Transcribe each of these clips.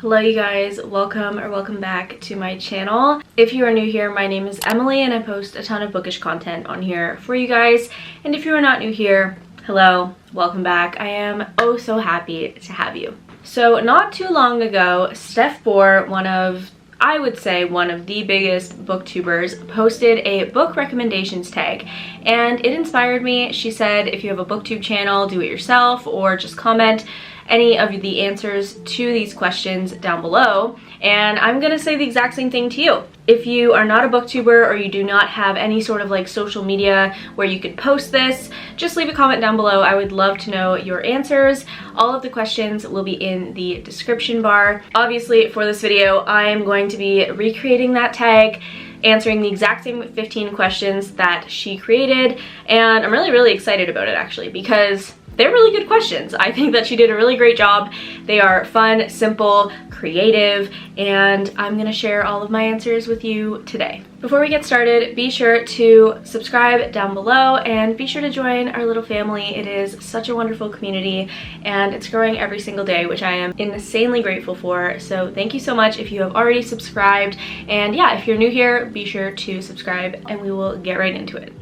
Hello you guys, welcome back to my channel. If you are new here, my name is Emily and I post a ton of bookish content on here for you guys. And if you are not new here, hello, welcome back. I am oh so happy to have you. So not too long ago, Steph Bohrer, I would say one of the biggest booktubers, posted a book recommendations tag and it inspired me. She said if you have a booktube channel, do it yourself or just comment any of the answers to these questions down below, and I'm gonna say the exact same thing to you. If you are not a booktuber or you do not have any sort of like social media where you could post this, just leave a comment down below. I would love to know your answers. All of the questions will be in the description bar. Obviously for this video I am going to be recreating that tag, answering the exact same 15 questions that she created, and I'm really excited about it actually because they're really good questions. I think that she did a really great job. They are fun, simple, creative, and I'm gonna share all of my answers with you today. Before we get started, be sure to subscribe down below and be sure to join our little family. It is such a wonderful community and it's growing every single day, which I am insanely grateful for. So thank you so much if you have already subscribed. And yeah, if you're new here, be sure to subscribe and we will get right into it.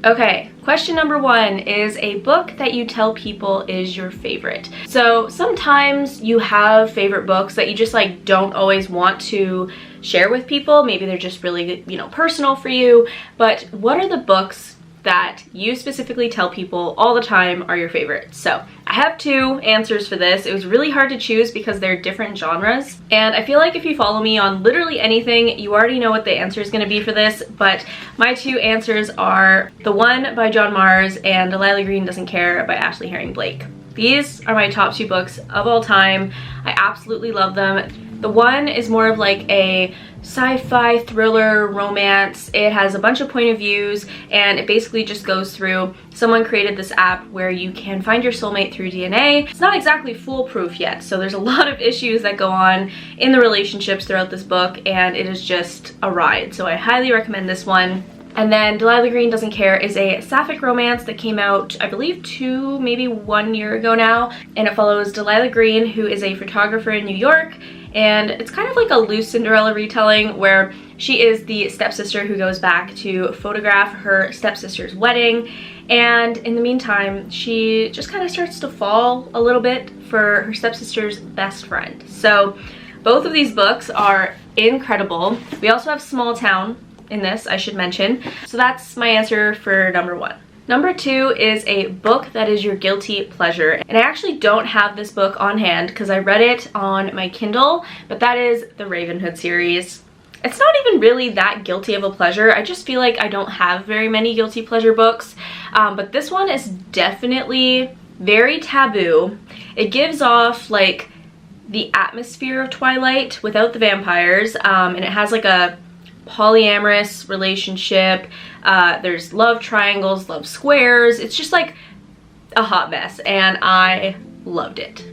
Okay, question number one is a book that you tell people is your favorite. So sometimes you have favorite books that you just like don't always want to share with people. Maybe they're just really, personal for you. But what are the books that you specifically tell people all the time are your favorites? So I have two answers for this. It was really hard to choose because they're different genres, and I feel like if you follow me on literally anything, you already know what the answer is going to be for this, but my two answers are The One by John Mars and Delilah Green Doesn't Care by Ashley Herring Blake. These are my top two books of all time. I absolutely love them. The One is more of like a sci-fi thriller romance. It has a bunch of point of views and it basically just goes through, someone created this app where you can find your soulmate through DNA. It's not exactly foolproof yet, so there's a lot of issues that go on in the relationships throughout this book and it is just a ride. So I highly recommend this one. And then Delilah Green Doesn't Care is a sapphic romance that came out, I believe, maybe 1 year ago now. And it follows Delilah Green, who is a photographer in New York. And it's kind of like a loose Cinderella retelling where she is the stepsister who goes back to photograph her stepsister's wedding. And in the meantime, she just kind of starts to fall a little bit for her stepsister's best friend. So both of these books are incredible. We also have Small Town in this, I should mention. So that's my answer for number one. Number two is a book that is your guilty pleasure. And I actually don't have this book on hand because I read it on my Kindle, but that is the Ravenhood series. It's not even really that guilty of a pleasure. I just feel like I don't have very many guilty pleasure books, but this one is definitely very taboo. It gives off like the atmosphere of Twilight without the vampires, and it has like a polyamorous relationship. There's love triangles, love squares. It's just like a hot mess and I loved it.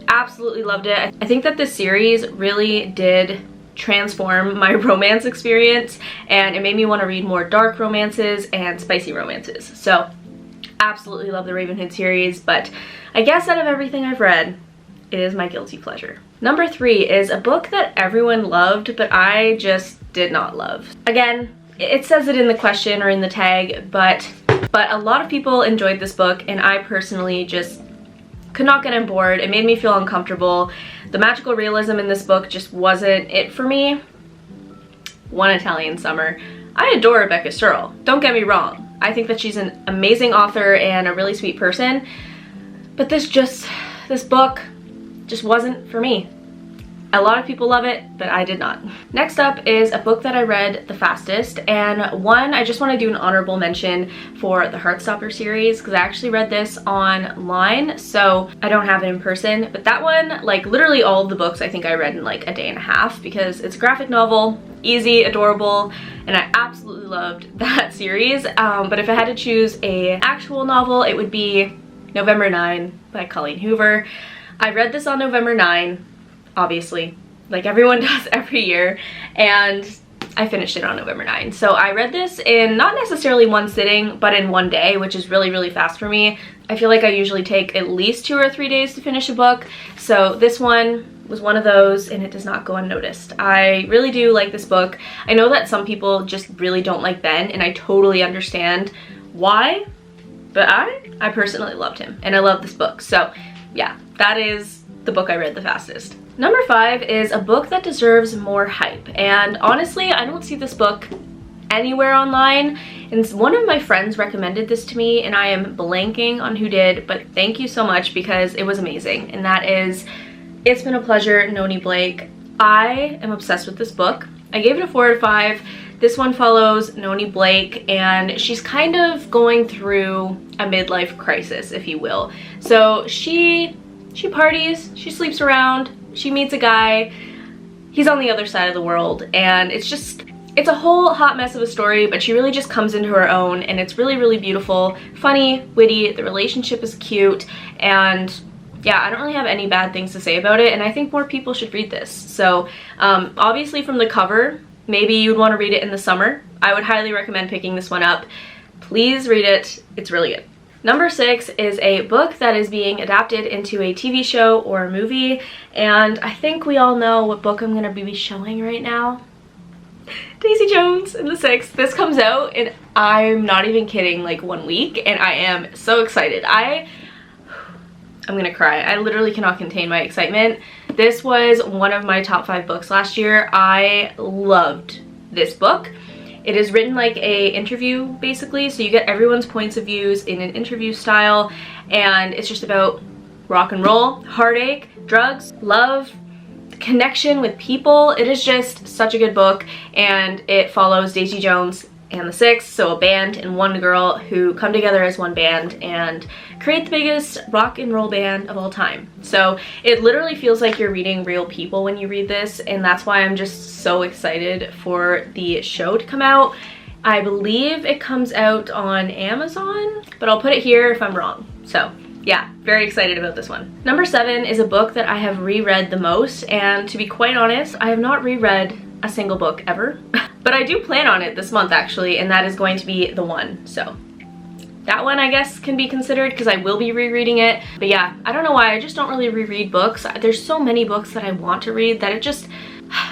Absolutely loved it. I think that this series really did transform my romance experience and it made me want to read more dark romances and spicy romances. So absolutely love the Ravenhood series, but I guess out of everything I've read, it is my guilty pleasure. Number three is a book that everyone loved, but I just did not love. Again, it says it in the question or in the tag, but a lot of people enjoyed this book and I personally just could not get on board. It made me feel uncomfortable. The magical realism in this book just wasn't it for me. One Italian Summer. I adore Rebecca Searle, don't get me wrong. I think that she's an amazing author and a really sweet person, but this book just wasn't for me. A lot of people love it, but I did not. Next up is a book that I read the fastest, and one, I just want to do an honorable mention for the Heartstopper series because I actually read this online, so I don't have it in person, but that one, like literally all of the books I think I read in like a day and a half because it's a graphic novel, easy, adorable, and I absolutely loved that series. But if I had to choose an actual novel, it would be November 9 by Colleen Hoover. I read this on November 9, obviously, like everyone does every year, and I finished it on November 9. So I read this in not necessarily one sitting, but in one day, which is really fast for me. I feel like I usually take at least 2 or 3 days to finish a book, so this one was one of those, and it does not go unnoticed. I really do like this book. I know that some people just really don't like Ben, and I totally understand why, but I personally loved him, and I love this book. So yeah, that is the book I read the fastest. Number 5 is a book that deserves more hype, and honestly, I don't see this book anywhere online, and one of my friends recommended this to me, and I am blanking on who did, but thank you so much because it was amazing, and that is It's Been a Pleasure, Noni Blake. I am obsessed with this book. I gave it a 4 out of 5. This one follows Noni Blake, and she's kind of going through a midlife crisis, if you will. So she parties, she sleeps around, she meets a guy, he's on the other side of the world, and it's a whole hot mess of a story, but she really just comes into her own, and it's really, really beautiful, funny, witty, the relationship is cute, and yeah, I don't really have any bad things to say about it, and I think more people should read this. So obviously from the cover, maybe you'd want to read it in the summer. I would highly recommend picking this one up. Please read it, it's really good. Number 6 is a book that is being adapted into a TV show or a movie, and I think we all know what book I'm going to be showing right now. Daisy Jones and the Six. This comes out and I'm not even kidding, like 1 week, and I am so excited. I'm gonna cry. I literally cannot contain my excitement. This was one of my top 5 books last year. I loved this book. It is written like a interview basically, so you get everyone's points of views in an interview style, and it's just about rock and roll, heartache, drugs, love, connection with people. It is just such a good book, and it follows Daisy Jones and the Six, so a band and one girl who come together as one band and create the biggest rock and roll band of all time. So it literally feels like you're reading real people when you read this, and that's why I'm just so excited for the show to come out. I believe it comes out on Amazon, but I'll put it here if I'm wrong. So yeah, very excited about this one. Number 7 is a book that I have reread the most, and to be quite honest, I have not reread a single book ever. But I do plan on it this month actually, and that is going to be The One. So that one I guess can be considered because I will be rereading it. But yeah, I don't know why, I just don't really reread books. There's so many books that I want to read that it just,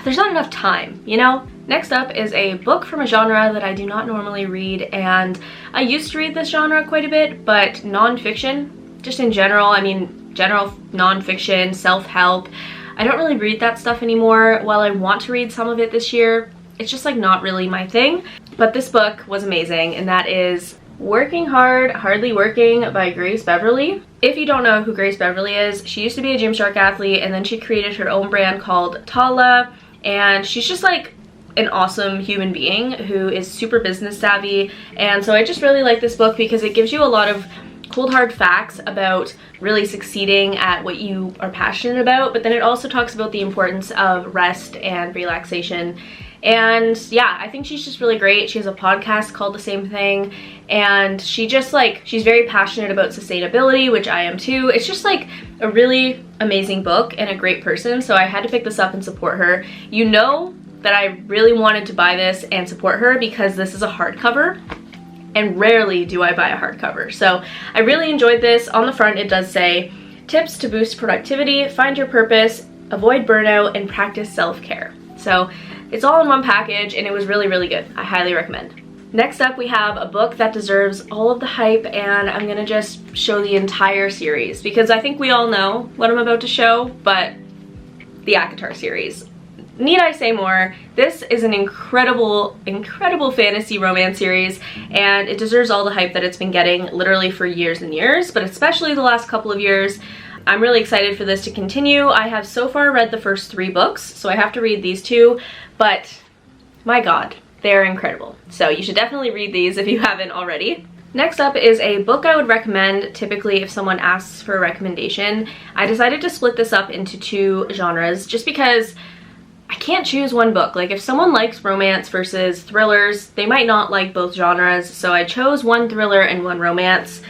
there's not enough time, you know? Next up is a book from a genre that I do not normally read, and I used to read this genre quite a bit, but nonfiction, just in general, I mean, general nonfiction, self-help, I don't really read that stuff anymore. While I want to read some of it this year, it's just like not really my thing. But this book was amazing, and that is Working Hard, Hardly Working by Grace Beverley. If you don't know who Grace Beverley is, she used to be a Gymshark athlete, and then she created her own brand called Tala, and she's just like an awesome human being who is super business savvy. And so I just really like this book because it gives you a lot of cold hard facts about really succeeding at what you are passionate about, but then it also talks about the importance of rest and relaxation. And yeah, I think she's just really great. She has a podcast called The Same Thing, and she just like, she's very passionate about sustainability, which I am too. It's just like a really amazing book and a great person, so I had to pick this up and support her. You know that I really wanted to buy this and support her because this is a hardcover, and rarely do I buy a hardcover. So I really enjoyed this. On the front it does say, tips to boost productivity, find your purpose, avoid burnout, and practice self-care. So it's all in one package, and it was really, really good. I highly recommend. Next up we have a book that deserves all of the hype, and I'm gonna just show the entire series because I think we all know what I'm about to show, but the ACOTAR series. Need I say more? This is an incredible, incredible fantasy romance series, and it deserves all the hype that it's been getting literally for years and years, but especially the last couple of years. I'm really excited for this to continue. I have so far read the first 3 books, so I have to read these 2, but my god, they're incredible. So you should definitely read these if you haven't already. Next up is a book I would recommend typically if someone asks for a recommendation. I decided to split this up into 2 genres just because I can't choose one book. Like if someone likes romance versus thrillers, they might not like both genres, so I chose one thriller and one romance.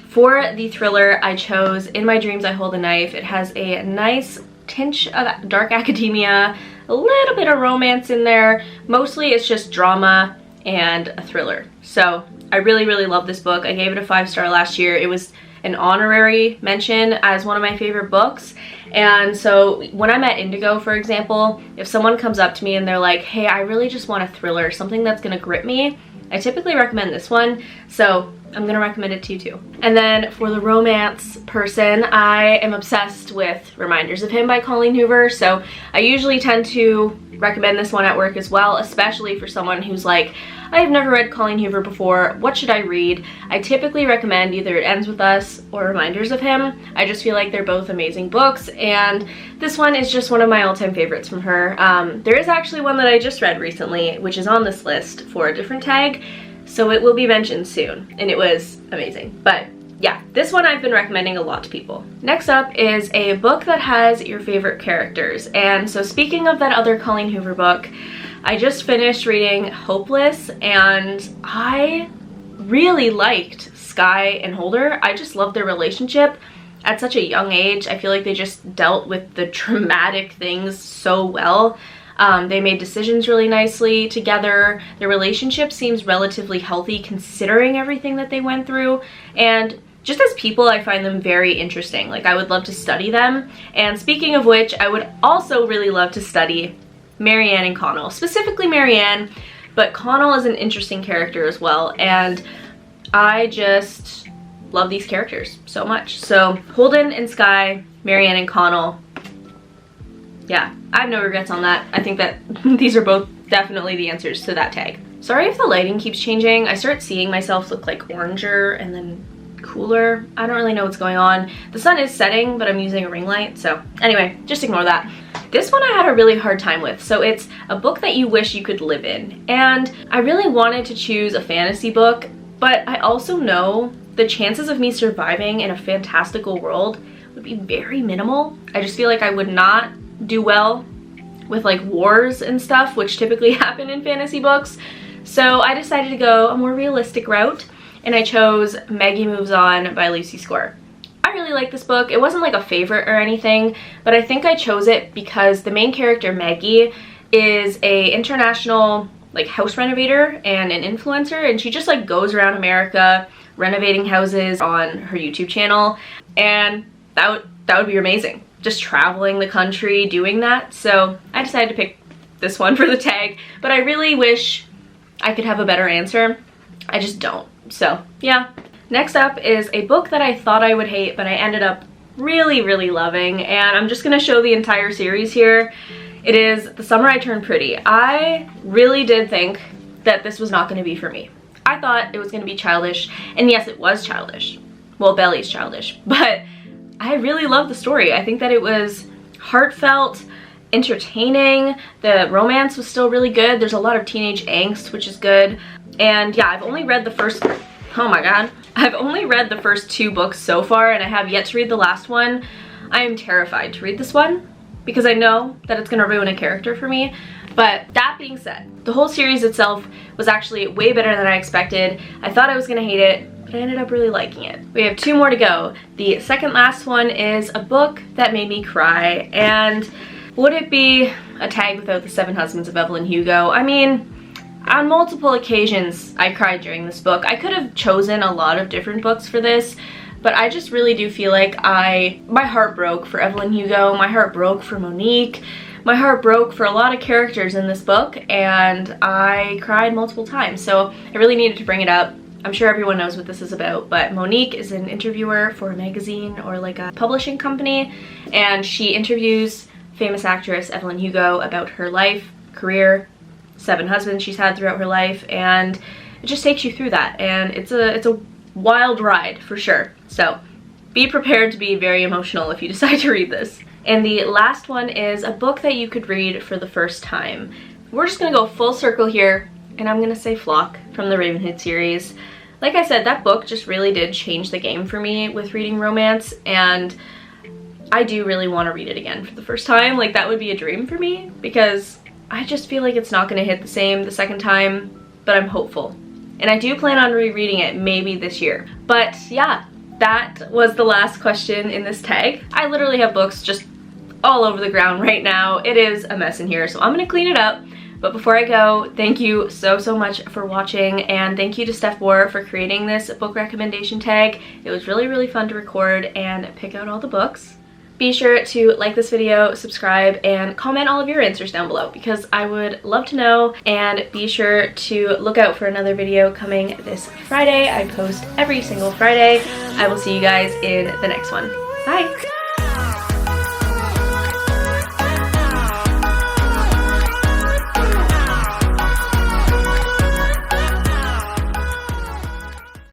For the thriller, I chose In My Dreams I Hold a Knife. It has a nice tinge of dark academia, a little bit of romance in there. Mostly it's just drama and a thriller. So I really, really love this book. I gave it a 5-star last year. It was an honorary mention as one of my favorite books, And so when I'm at Indigo, for example, if someone comes up to me and they're like, hey, I really just want a thriller, something that's gonna grip me, I typically recommend this one. So I'm gonna recommend it to you too. And then for the romance person, I am obsessed with Reminders of Him by Colleen Hoover. So I usually tend to recommend this one at work as well, especially for someone who's like, I've never read Colleen Hoover before, what should I read? I typically recommend either It Ends With Us or Reminders of Him. I just feel like they're both amazing books, and this one is just one of my all-time favorites from her. There is actually one that I just read recently, which is on this list for a different tag, so it will be mentioned soon, and it was amazing. But yeah, this one I've been recommending a lot to people. Next up is a book that has your favorite characters. And so speaking of that other Colleen Hoover book, I just finished reading Hopeless, and I really liked Sky and Holder. I just loved their relationship at such a young age. I feel like they just dealt with the traumatic things so well. They made decisions really nicely together. Their relationship seems relatively healthy considering everything that they went through. And just as people, I find them very interesting. Like, I would love to study them. And speaking of which, I would also really love to study Marianne and Connell, specifically Marianne, but Connell is an interesting character as well, and I just love these characters so much. So Holden and Sky, Marianne and Connell, yeah, I have no regrets on that. I think that these are both definitely the answers to that tag. Sorry if the lighting keeps changing. I start seeing myself look like oranger and then cooler. I don't really know what's going on. The sun is setting, but I'm using a ring light, so anyway, just ignore that. This one I had a really hard time with. So it's a book that you wish you could live in. And I really wanted to choose a fantasy book, but I also know the chances of me surviving in a fantastical world would be very minimal. I just feel like I would not do well with like wars and stuff, which typically happen in fantasy books. So I decided to go a more realistic route, and I chose Maggie Moves On by Lucy Score. I really like this book. It wasn't like a favorite or anything, but I think I chose it because the main character, Maggie, is a international like house renovator and an influencer, and she just like goes around America renovating houses on her YouTube channel, and that would be amazing. Just traveling the country doing that. So I decided to pick this one for the tag, but I really wish I could have a better answer. I just don't. So yeah. Next up is a book that I thought I would hate, but I ended up really, really loving, and I'm just gonna show the entire series here. It is The Summer I Turned Pretty. I really did think that this was not gonna be for me. I thought it was gonna be childish, and yes, it was childish. Well, Belly's childish, but I really loved the story. I think that it was heartfelt, entertaining, the romance was still really good. There's a lot of teenage angst, which is good. And yeah, I've only read the first, oh my god, I've only read the first 2 books so far, and I have yet to read the last one. I am terrified to read this one because I know that it's gonna ruin a character for me. But that being said, the whole series itself was actually way better than I expected. I thought I was gonna hate it, but I ended up really liking it. We have 2 more to go. The second last one is a book that made me cry, and would it be a tag without The 7 Husbands of Evelyn Hugo? I mean, on multiple occasions I cried during this book. I could have chosen a lot of different books for this, but I just really do feel like my heart broke for Evelyn Hugo, my heart broke for Monique, my heart broke for a lot of characters in this book, and I cried multiple times, so I really needed to bring it up. I'm sure everyone knows what this is about, but Monique is an interviewer for a magazine or like a publishing company, and she interviews famous actress Evelyn Hugo about her life, career, 7 husbands she's had throughout her life, and it just takes you through that, and it's a wild ride for sure. So be prepared to be very emotional if you decide to read this. And the last one is a book that you could read for the first time. We're just gonna go full circle here, and I'm gonna say Flock from the Ravenhood series. Like I said, that book just really did change the game for me with reading romance, and I do really want to read it again for the first time. Like, that would be a dream for me, because I just feel like it's not going to hit the same the second time, but I'm hopeful. And I do plan on rereading it maybe this year. But yeah, that was the last question in this tag. I literally have books just all over the ground right now. It is a mess in here, so I'm gonna clean it up. But before I go, thank you so much for watching, and thank you to Steph Bohrer for creating this book recommendation tag. It was really fun to record and pick out all the books. Be sure to like this video, subscribe, and comment all of your answers down below because I would love to know. And be sure to look out for another video coming this Friday. I post every single Friday. I will see you guys in the next one. Bye!